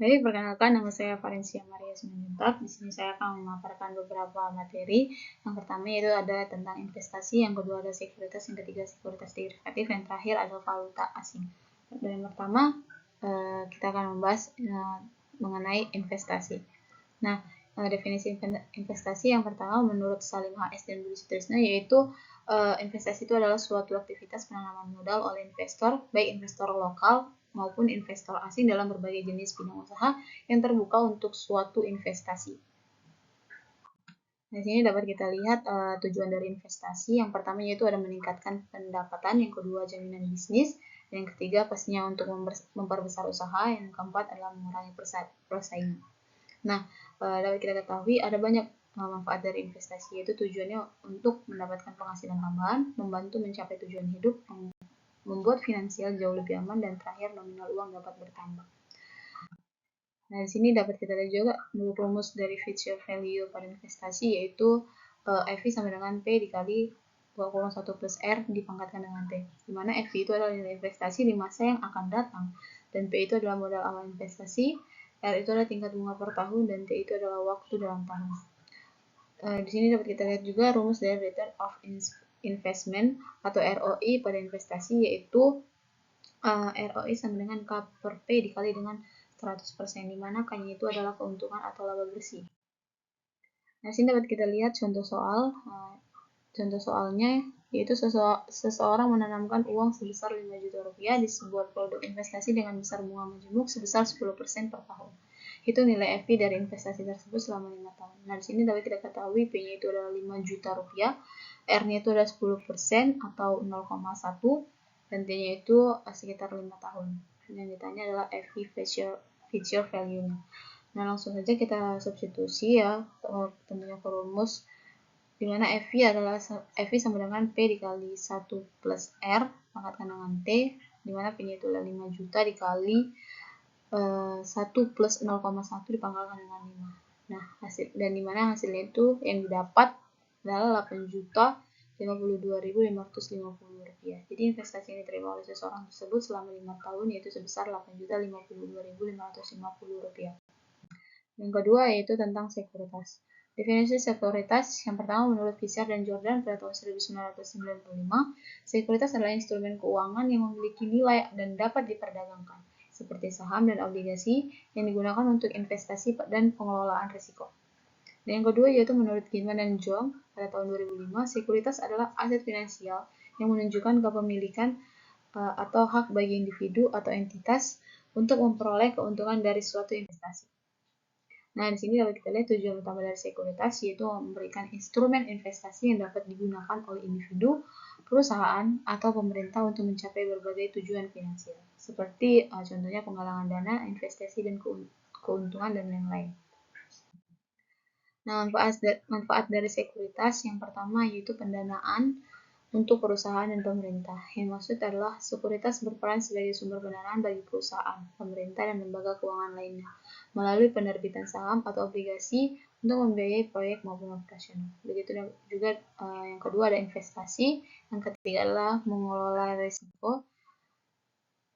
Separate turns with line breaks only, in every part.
Baik, perkenalkan nama saya Valencia Maria Simanjuntak. Di sini saya akan memaparkan beberapa materi. Yang pertama yaitu ada tentang investasi, yang kedua ada sekuritas, yang ketiga sekuritas derivatif, yang terakhir adalah valuta asing. Dan yang pertama kita akan membahas mengenai investasi. Nah, definisi investasi yang pertama menurut Salim HS dan Budi Sutrisno yaitu investasi itu adalah suatu aktivitas penanaman modal oleh investor, baik investor lokal maupun investor asing dalam berbagai jenis bidang usaha yang terbuka untuk suatu investasi. Di sini dapat kita lihat tujuan dari investasi. Yang pertama yaitu ada meningkatkan pendapatan, yang kedua jaminan bisnis, dan yang ketiga pastinya untuk memperbesar usaha, yang keempat adalah mengurangi persaingan. Nah, dapat kita ketahui ada banyak manfaat dari investasi, yaitu tujuannya untuk mendapatkan penghasilan tambahan, membantu mencapai tujuan hidup, membuat finansial jauh lebih aman, dan terakhir nominal uang dapat bertambah. Nah, di sini dapat kita lihat juga rumus dari future value pada investasi, yaitu FV sama dengan P dikali 2,1 plus R dipangkatkan dengan T, di mana FV itu adalah nilai investasi di masa yang akan datang, dan P itu adalah modal awal investasi, R itu adalah tingkat bunga per tahun, dan T itu adalah waktu dalam tahun. Di sini dapat kita lihat juga rumus dari return of investment atau ROI pada investasi, yaitu ROI sama dengan K per P dikali dengan 100%, di mana K-nya itu adalah keuntungan atau laba bersih. Nah, di sini dapat kita lihat contoh soal. Contoh soalnya yaitu seseorang menanamkan uang sebesar 5 juta rupiah di sebuah produk investasi dengan besar bunga majemuk sebesar 10% per tahun. Itu nilai FV dari investasi tersebut selama 5 tahun. Nah, di sini dapat kita ketahui P-nya itu adalah 5 juta rupiah, R-nya itu adalah 10% atau 0,1, dan T-nya itu sekitar 5 tahun. Yang ditanya adalah FV future value-nya. Nah, langsung saja kita substitusi ya, tentunya ke rumus, di mana FV adalah FV sama dengan P dikali 1 plus R pangkatkan dengan T, di mana P-nya itu adalah 5 juta dikali 1 plus 0,1 dipangkalkan dengan 5. Nah, dan di mana hasilnya itu yang didapat adalah 8 juta 52.550 rupiah. Jadi investasi yang diterima oleh seseorang tersebut selama 5 tahun yaitu sebesar 8 juta 52.550 rupiah. Yang kedua yaitu tentang sekuritas. Definisi sekuritas yang pertama menurut Fisher dan Jordan pada tahun 1995, sekuritas adalah instrumen keuangan yang memiliki nilai dan dapat diperdagangkan, seperti saham dan obligasi yang digunakan untuk investasi dan pengelolaan risiko. Dan yang kedua yaitu menurut Ginman dan Jong pada tahun 2005, sekuritas adalah aset finansial yang menunjukkan kepemilikan atau hak bagi individu atau entitas untuk memperoleh keuntungan dari suatu investasi. Nah, di sini dapat kita lihat tujuan utama dari sekuritas yaitu memberikan instrumen investasi yang dapat digunakan oleh individu, perusahaan, atau pemerintah untuk mencapai berbagai tujuan finansial, seperti contohnya penggalangan dana, investasi, dan keuntungan, dan lain-lain. Nah, manfaat dari sekuritas yang pertama yaitu pendanaan untuk perusahaan dan pemerintah. Yang maksud adalah sekuritas berperan sebagai sumber pendanaan bagi perusahaan, pemerintah, dan lembaga keuangan lainnya melalui penerbitan saham atau obligasi untuk membiayai proyek maupun operasional. Begitu juga yang kedua ada investasi, yang ketiga adalah mengelola risiko.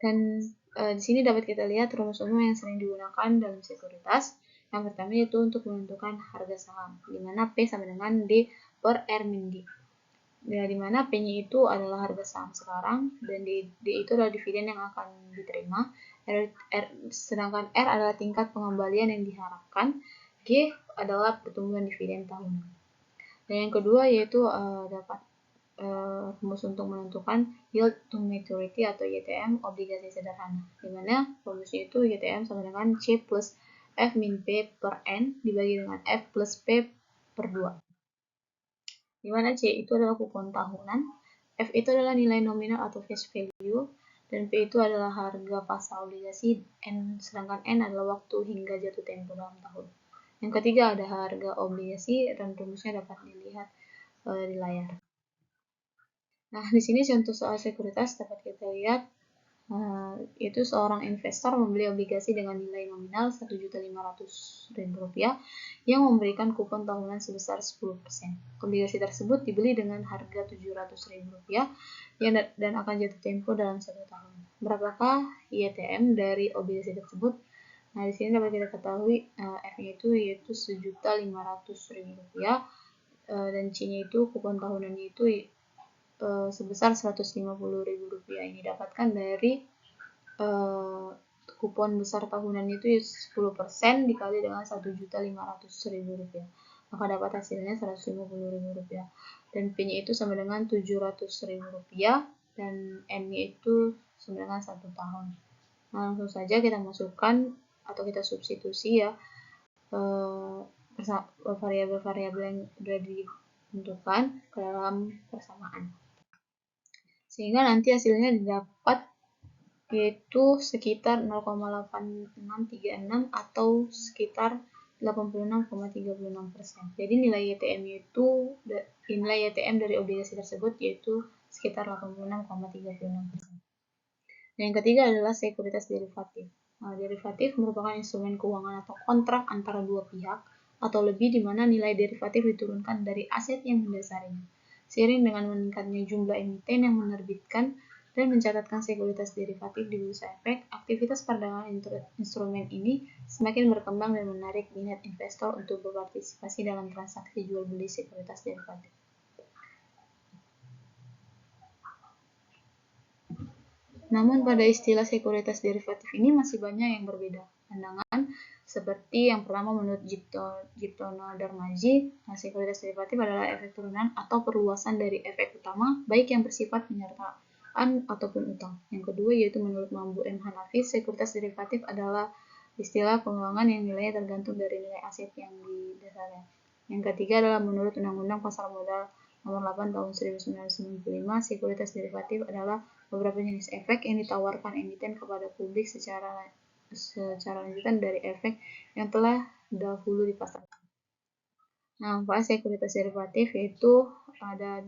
Dan di sini dapat kita lihat rumus umum yang sering digunakan dalam sekuritas. Yang pertama yaitu untuk menentukan harga saham, di mana P sama dengan D per R min D. Ya, di mana P-nya itu adalah harga saham sekarang, dan D itu adalah dividen yang akan diterima, sedangkan R adalah tingkat pengembalian yang diharapkan, G adalah pertumbuhan dividen tahunan. Dan yang kedua yaitu dapat rumus untuk menentukan yield to maturity atau YTM obligasi sederhana, di mana rumusnya itu YTM sama dengan C plus F min P per N dibagi dengan F plus P per 2. Di mana C itu adalah kupon tahunan, F itu adalah nilai nominal atau face value, dan P itu adalah harga pasar obligasi, sedangkan N adalah waktu hingga jatuh tempo dalam tahun. Yang ketiga ada harga obligasi, dan rumusnya dapat dilihat di layar. Nah, di sini contoh soal sekuritas dapat kita lihat yaitu seorang investor membeli obligasi dengan nilai nominal Rp1.500.000 yang memberikan kupon tahunan sebesar 10%. Obligasi tersebut dibeli dengan harga Rp700.000 dan akan jatuh tempo dalam 1 tahun. Berapakah YTM dari obligasi tersebut? Nah, di sini dapat kita ketahui F-nya itu yaitu Rp1.500.000 dan C-nya itu kupon tahunannya itu sebesar Rp150.000. Ini dapatkan dari kupon besar tahunan itu 10% dikali dengan Rp1.500.000. Maka dapat hasilnya Rp150.000. Dan P-nya itu sama dengan Rp700.000 dan N-nya itu sama dengan 1 tahun. Nah, langsung saja kita masukkan atau kita substitusi ya variabel-variabel yang sudah ditentukan ke dalam persamaan. Sehingga nanti hasilnya didapat yaitu sekitar 0,8636 atau sekitar 86,36%. Jadi nilai YTM dari obligasi tersebut yaitu sekitar 86,36%. Dan yang ketiga adalah sekuritas derivatif. Nah, derivatif merupakan instrumen keuangan atau kontrak antara dua pihak atau lebih di mana nilai derivatif diturunkan dari aset yang mendasarinya. Seiring dengan meningkatnya jumlah emiten yang menerbitkan dan mencatatkan sekuritas derivatif di bursa efek, aktivitas perdagangan instrumen ini semakin berkembang dan menarik minat investor untuk berpartisipasi dalam transaksi jual beli sekuritas derivatif. Namun pada istilah sekuritas derivatif ini masih banyak yang berbeda pandangan, seperti yang pertama menurut Giptono Darmaji, sekuritas derivatif adalah efek turunan atau perluasan dari efek utama, baik yang bersifat penyertaan ataupun utang. Yang kedua yaitu menurut Mambu M. Hanafi, sekuritas derivatif adalah istilah keuangan yang nilainya tergantung dari nilai aset yang didasarnya. Yang ketiga adalah menurut Undang-Undang Pasar Modal Nomor 8 Tahun 1995, sekuritas derivatif adalah beberapa jenis efek yang ditawarkan emiten kepada publik secara lanjutan dari efek yang telah dahulu dipasarkan. Nah, manfaat sekuritas derivatif yaitu ada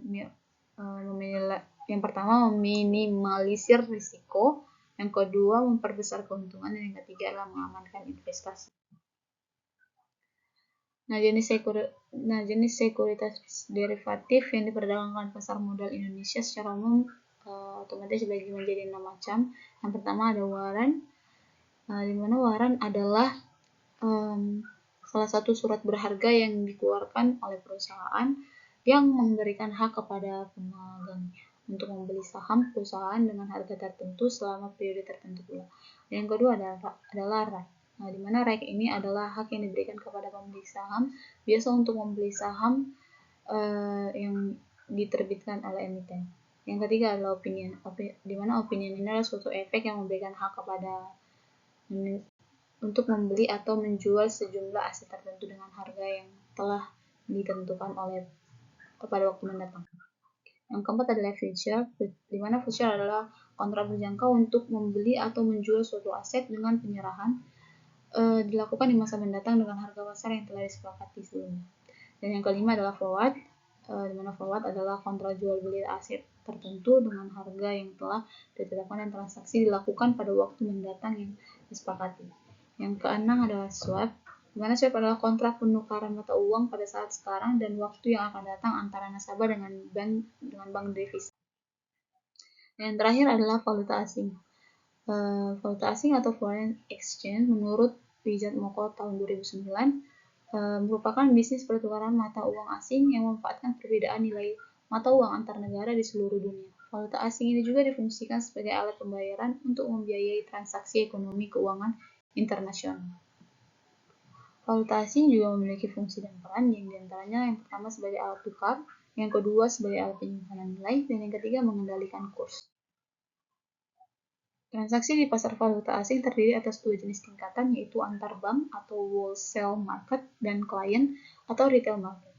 yang pertama meminimalisir risiko, yang kedua memperbesar keuntungan, dan yang ketiga adalah mengamankan investasi. Nah, jenis sekuritas derivatif yang diperdagangkan pasar modal Indonesia secara umum otomatis dibagi menjadi 6 macam. Yang pertama ada waran, di mana waran adalah salah satu surat berharga yang dikeluarkan oleh perusahaan yang memberikan hak kepada pemegang untuk membeli saham perusahaan dengan harga tertentu selama periode tertentu pula. Yang kedua adalah RAIC. Nah, di mana RAIC ini adalah hak yang diberikan kepada pembeli saham biasa untuk membeli saham yang diterbitkan oleh emiten. Yang ketiga adalah opinion, di mana opinion ini adalah suatu efek yang memberikan hak kepada untuk membeli atau menjual sejumlah aset tertentu dengan harga yang telah ditentukan pada waktu mendatang. Yang keempat adalah future, di mana future adalah kontrak berjangka untuk membeli atau menjual suatu aset dengan penyerahan dilakukan di masa mendatang dengan harga pasar yang telah disepakati sebelumnya. Dan yang kelima adalah forward, di mana forward adalah kontrak jual beli aset tertentu dengan harga yang telah ditetapkan dan transaksi dilakukan pada waktu mendatang yang disepakati. Yang keenam adalah swap, di mana swap adalah kontrak penukaran mata uang pada saat sekarang dan waktu yang akan datang antara nasabah dengan bank devisa. Dan yang terakhir adalah valuta asing. Valuta asing atau foreign exchange menurut Richard Moko tahun 2009 merupakan bisnis pertukaran mata uang asing yang memanfaatkan perbedaan nilai mata uang antar negara di seluruh dunia. Valuta asing ini juga difungsikan sebagai alat pembayaran untuk membiayai transaksi ekonomi keuangan internasional. Valuta asing juga memiliki fungsi dan peran, yang diantaranya yang pertama sebagai alat tukar, yang kedua sebagai alat penyimpanan nilai, dan yang ketiga mengendalikan kurs. Transaksi di pasar valuta asing terdiri atas dua jenis tingkatan, yaitu antar bank atau wholesale market dan client atau retail market.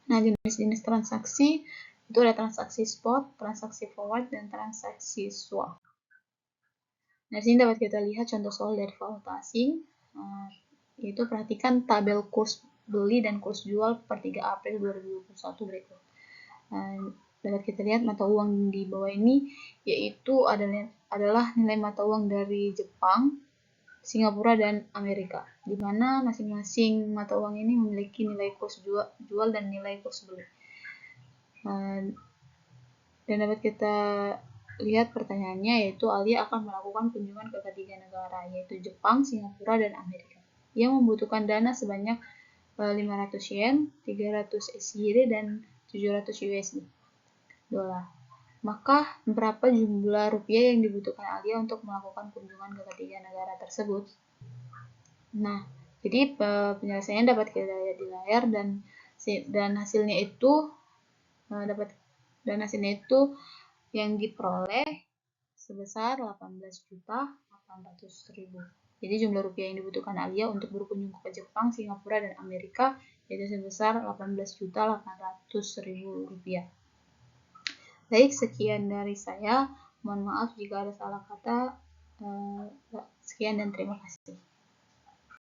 Nah, jenis-jenis transaksi itu ada transaksi spot, transaksi forward, dan transaksi swap. Nah, di sini dapat kita lihat contoh soal dari valuta asing, yaitu perhatikan tabel kurs beli dan kurs jual per 3 April 2021 berikut. Dapat kita lihat mata uang di bawah ini yaitu adalah nilai mata uang dari Jepang, Singapura, dan Amerika, di mana masing-masing mata uang ini memiliki nilai kurs jual dan nilai kurs beli. Dan dapat kita lihat pertanyaannya, yaitu Alia akan melakukan kunjungan ke ketiga negara, yaitu Jepang, Singapura, dan Amerika. Ia membutuhkan dana sebanyak 500 yen, 300 SGD, dan 700 USD dolar. Maka berapa jumlah rupiah yang dibutuhkan Alia untuk melakukan kunjungan ke ketiga negara tersebut? Nah, jadi penjelasannya dapat kita lihat di layar, dan hasilnya itu yang diperoleh sebesar 18.800.000. Jadi jumlah rupiah yang dibutuhkan Alia untuk berkunjung ke Jepang, Singapura, dan Amerika yaitu sebesar 18.800.000 rupiah. Baik, sekian dari saya. Mohon maaf jika ada salah kata. Sekian dan terima kasih.